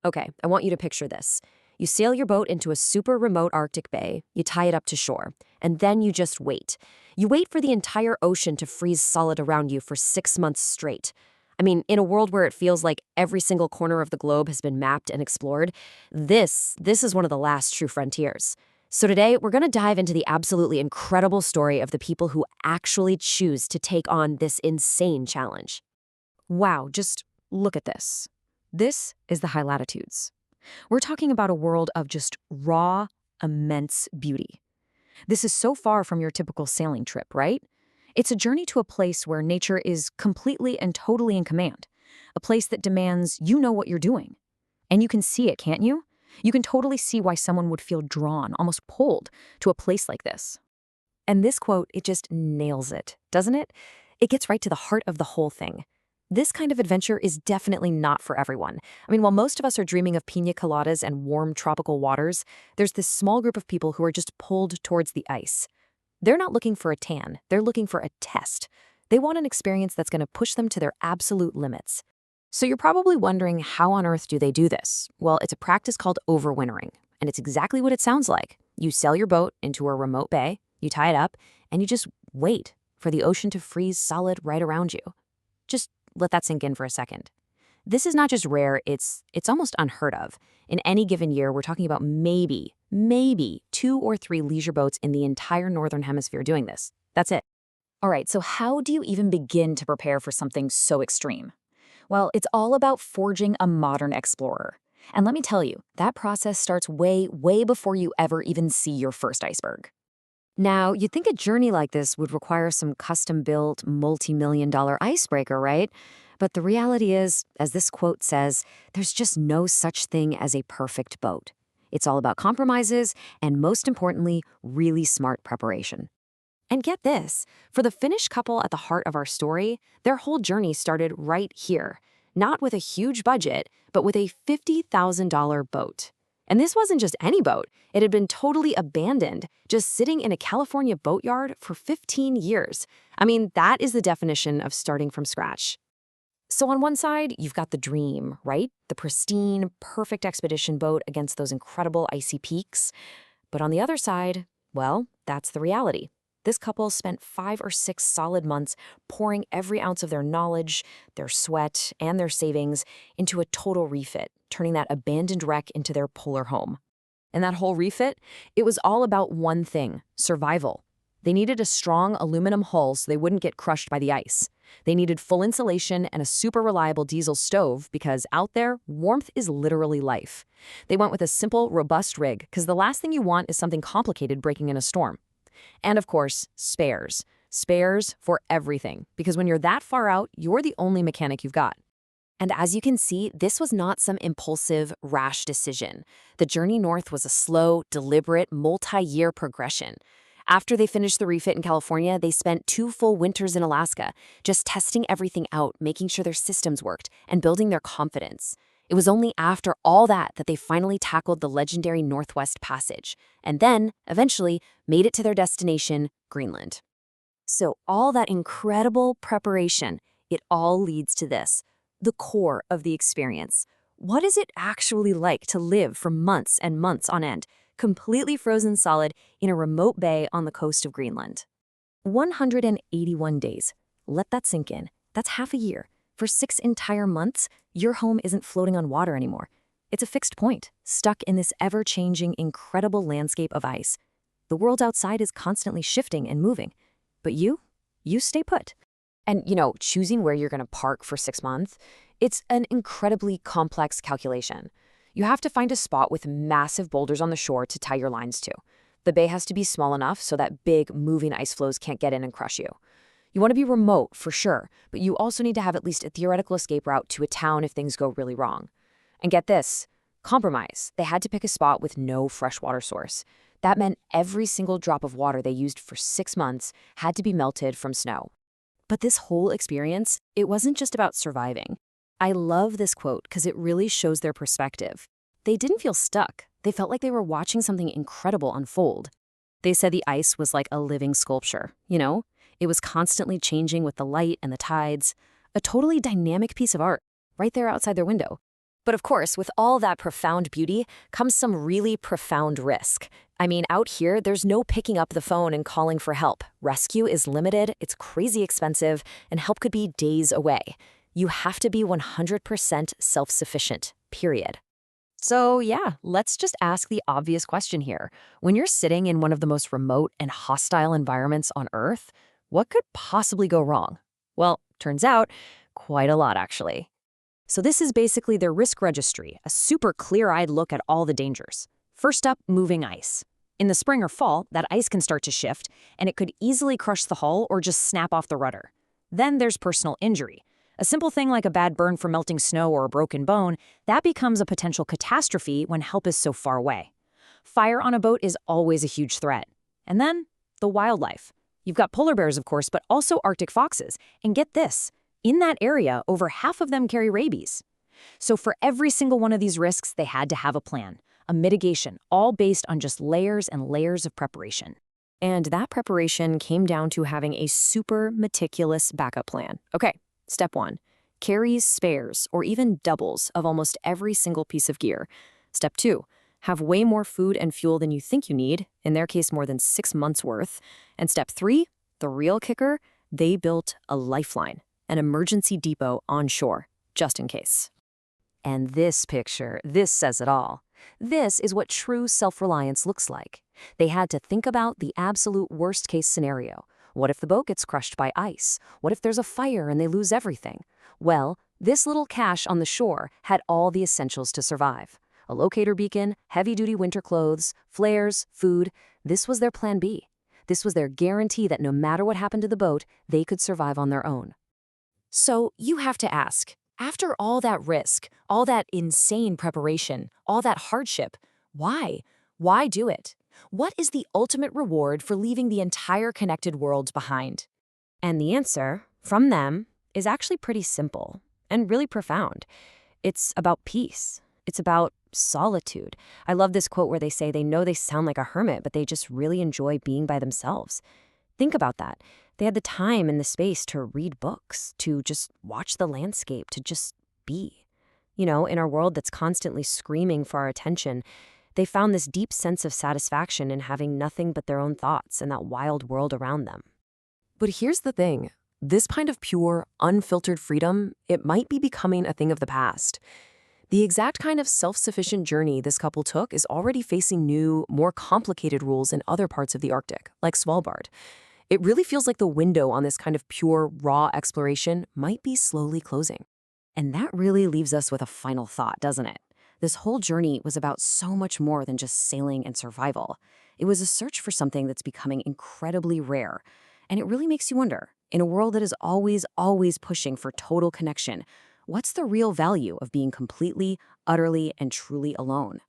Okay, I want you to picture this. You sail your boat into a super remote Arctic bay, you tie it up to shore, and then you just wait. You wait for the entire ocean to freeze solid around you for 6 months straight. I mean, in a world where it feels like every single corner of the globe has been mapped and explored, this is one of the last true frontiers. So today, we're going to dive into the absolutely incredible story of the people who actually choose to take on this insane challenge. Wow, just look at this. This is the high latitudes. We're talking about a world of just raw, immense beauty. This is so far from your typical sailing trip, right? It's a journey to a place where nature is completely and totally in command. A place that demands you know what you're doing. And you can see it, can't you? You can totally see why someone would feel drawn, almost pulled, to a place like this. And this quote, it just nails it, doesn't it? It gets right to the heart of the whole thing. This kind of adventure is definitely not for everyone. I mean, while most of us are dreaming of piña coladas and warm tropical waters, there's this small group of people who are just pulled towards the ice. They're not looking for a tan, they're looking for a test. They want an experience that's going to push them to their absolute limits. So you're probably wondering, how on earth do they do this? Well, it's a practice called overwintering, and it's exactly what it sounds like. You sail your boat into a remote bay, you tie it up, and you just wait for the ocean to freeze solid right around you. Just let that sink in for a second. This is not just rare, it's almost unheard of. In any given year, we're talking about maybe 2 or 3 leisure boats in the entire Northern Hemisphere doing this. That's it. All right, so how do you even begin to prepare for something so extreme? Well, it's all about forging a modern explorer. And let me tell you, that process starts way before you ever even see your first iceberg. Now, you'd think a journey like this would require some custom-built, multi-million-dollar icebreaker, right? But the reality is, as this quote says, there's just no such thing as a perfect boat. It's all about compromises and, most importantly, really smart preparation. And get this, for the Finnish couple at the heart of our story, their whole journey started right here. Not with a huge budget, but with a $50,000 boat. And this wasn't just any boat. It had been totally abandoned, just sitting in a California boatyard for 15 years. I mean, that is the definition of starting from scratch. So on one side, you've got the dream, right? The pristine, perfect expedition boat against those incredible icy peaks. But on the other side, well, that's the reality. This couple spent 5 or 6 solid months pouring every ounce of their knowledge, their sweat, and their savings into a total refit, turning that abandoned wreck into their polar home. And that whole refit, it was all about one thing: survival. They needed a strong aluminum hull so they wouldn't get crushed by the ice. They needed full insulation and a super reliable diesel stove because out there, warmth is literally life. They went with a simple, robust rig because the last thing you want is something complicated breaking in a storm. And of course, spares. Spares for everything, because when you're that far out, you're the only mechanic you've got. And as you can see, this was not some impulsive, rash decision. The journey north was a slow, deliberate, multi-year progression. After they finished the refit in California, they spent 2 full winters in Alaska, just testing everything out, making sure their systems worked, and building their confidence. It was only after all that they finally tackled the legendary Northwest Passage, and then, eventually, made it to their destination, Greenland. So all that incredible preparation, it all leads to this, the core of the experience. What is it actually like to live for months and months on end, completely frozen solid in a remote bay on the coast of Greenland? 181 days. Let that sink in. That's half a year. For 6 entire months, your home isn't floating on water anymore. It's a fixed point, stuck in this ever-changing, incredible landscape of ice. The world outside is constantly shifting and moving. But you stay put. And, choosing where you're going to park for 6 months, it's an incredibly complex calculation. You have to find a spot with massive boulders on the shore to tie your lines to. The bay has to be small enough so that big, moving ice floes can't get in and crush you. You want to be remote, for sure, but you also need to have at least a theoretical escape route to a town if things go really wrong. And get this, compromise. They had to pick a spot with no freshwater source. That meant every single drop of water they used for 6 months had to be melted from snow. But this whole experience, it wasn't just about surviving. I love this quote because it really shows their perspective. They didn't feel stuck. They felt like they were watching something incredible unfold. They said the ice was like a living sculpture, It was constantly changing with the light and the tides, a totally dynamic piece of art right there outside their window. But of course, with all that profound beauty comes some really profound risk. I mean, out here, there's no picking up the phone and calling for help. Rescue is limited, it's crazy expensive, and help could be days away. You have to be 100% self-sufficient, period. So yeah, let's just ask the obvious question here. When you're sitting in one of the most remote and hostile environments on Earth, what could possibly go wrong? Well, turns out, quite a lot actually. So this is basically their risk registry, a super clear-eyed look at all the dangers. First up, moving ice. In the spring or fall, that ice can start to shift, and it could easily crush the hull or just snap off the rudder. Then there's personal injury. A simple thing like a bad burn from melting snow or a broken bone, that becomes a potential catastrophe when help is so far away. Fire on a boat is always a huge threat. And then, the wildlife. You've got polar bears, of course, but also Arctic foxes. And get this, in that area, over half of them carry rabies. So for every single one of these risks, they had to have a plan, a mitigation, all based on just layers and layers of preparation. And that preparation came down to having a super meticulous backup plan. Okay, step 1. Carry spares or even doubles of almost every single piece of gear. Step 2. Have way more food and fuel than you think you need, in their case more than 6 months worth. And step 3, the real kicker, they built a lifeline, an emergency depot on shore, just in case. And this picture, this says it all. This is what true self-reliance looks like. They had to think about the absolute worst-case scenario. What if the boat gets crushed by ice? What if there's a fire and they lose everything? Well, this little cache on the shore had all the essentials to survive. A locator beacon, heavy-duty winter clothes, flares, food. This was their plan B. This was their guarantee that no matter what happened to the boat, they could survive on their own. So you have to ask, after all that risk, all that insane preparation, all that hardship, why? Why do it? What is the ultimate reward for leaving the entire connected world behind? And the answer, from them, is actually pretty simple and really profound. It's about peace. It's about solitude. I love this quote where they say they know they sound like a hermit, but they just really enjoy being by themselves. Think about that. They had the time and the space to read books, to just watch the landscape, to just be. You know, in our world that's constantly screaming for our attention, they found this deep sense of satisfaction in having nothing but their own thoughts and that wild world around them. But here's the thing. This kind of pure, unfiltered freedom, it might be becoming a thing of the past. The exact kind of self-sufficient journey this couple took is already facing new, more complicated rules in other parts of the Arctic, like Svalbard. It really feels like the window on this kind of pure, raw exploration might be slowly closing. And that really leaves us with a final thought, doesn't it? This whole journey was about so much more than just sailing and survival. It was a search for something that's becoming incredibly rare. And it really makes you wonder, in a world that is always pushing for total connection, what's the real value of being completely, utterly, and truly alone?